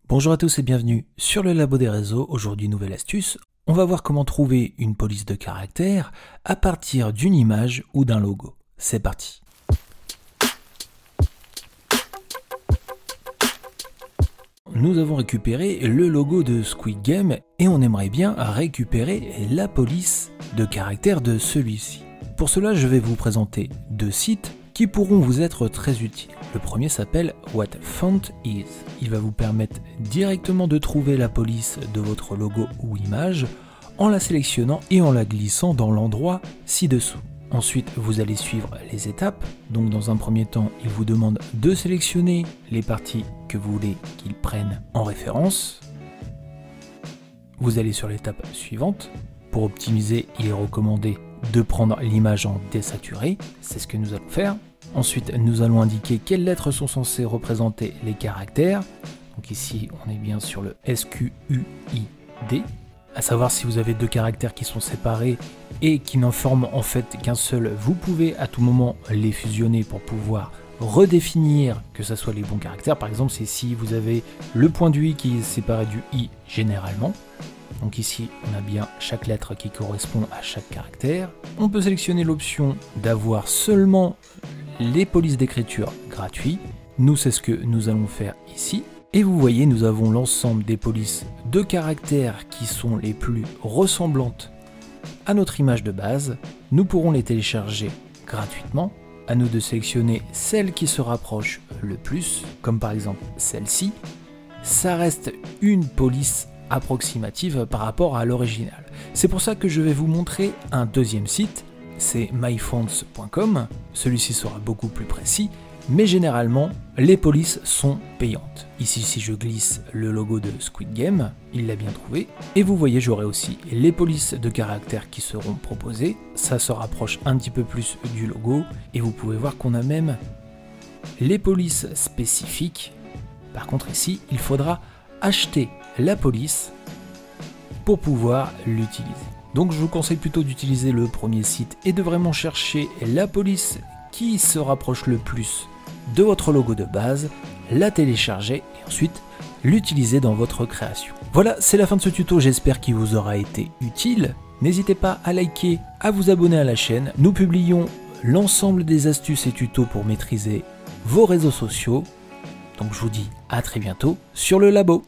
Bonjour à tous et bienvenue sur le Labo des réseaux. Aujourd'hui, nouvelle astuce. On va voir comment trouver une police de caractère à partir d'une image ou d'un logo. C'est parti. Nous avons récupéré le logo de Squid Game et on aimerait bien récupérer la police de caractère de celui-ci. Pour cela, je vais vous présenter deux sites qui pourront vous être très utiles. Le premier s'appelle What Font Is. Il va vous permettre directement de trouver la police de votre logo ou image en la sélectionnant et en la glissant dans l'endroit ci-dessous. Ensuite, vous allez suivre les étapes. Donc dans un premier temps, il vous demande de sélectionner les parties que vous voulez qu'il prenne en référence. Vous allez sur l'étape suivante. Pour optimiser, il est recommandé de prendre l'image en désaturé. C'est ce que nous allons faire. Ensuite, nous allons indiquer quelles lettres sont censées représenter les caractères. Donc ici, on est bien sur le SQUID. À savoir, si vous avez deux caractères qui sont séparés et qui n'en forment en fait qu'un seul, vous pouvez à tout moment les fusionner pour pouvoir redéfinir que ce soit les bons caractères. Par exemple, c'est si vous avez le point du I qui est séparé du I généralement. Donc ici, on a bien chaque lettre qui correspond à chaque caractère. On peut sélectionner l'option d'avoir seulement les polices d'écriture gratuits. Nous, c'est ce que nous allons faire ici. Et vous voyez, nous avons l'ensemble des polices de caractères qui sont les plus ressemblantes à notre image de base. Nous pourrons les télécharger gratuitement. À nous de sélectionner celle qui se rapproche le plus, comme par exemple celle-ci. Ça reste une police approximative par rapport à l'original. C'est pour ça que je vais vous montrer un deuxième site, c'est myfonts.com. Celui-ci sera beaucoup plus précis, mais généralement, les polices sont payantes. Ici, si je glisse le logo de Squid Game, il l'a bien trouvé. Et vous voyez, j'aurai aussi les polices de caractères qui seront proposées. Ça se rapproche un petit peu plus du logo. Et vous pouvez voir qu'on a même les polices spécifiques. Par contre, ici, il faudra acheter la police pour pouvoir l'utiliser. Donc je vous conseille plutôt d'utiliser le premier site et de vraiment chercher la police qui se rapproche le plus de votre logo de base, la télécharger et ensuite l'utiliser dans votre création. Voilà, c'est la fin de ce tuto, j'espère qu'il vous aura été utile. N'hésitez pas à liker, à vous abonner à la chaîne. Nous publions l'ensemble des astuces et tutos pour maîtriser vos réseaux sociaux. Donc je vous dis à très bientôt sur le Labo.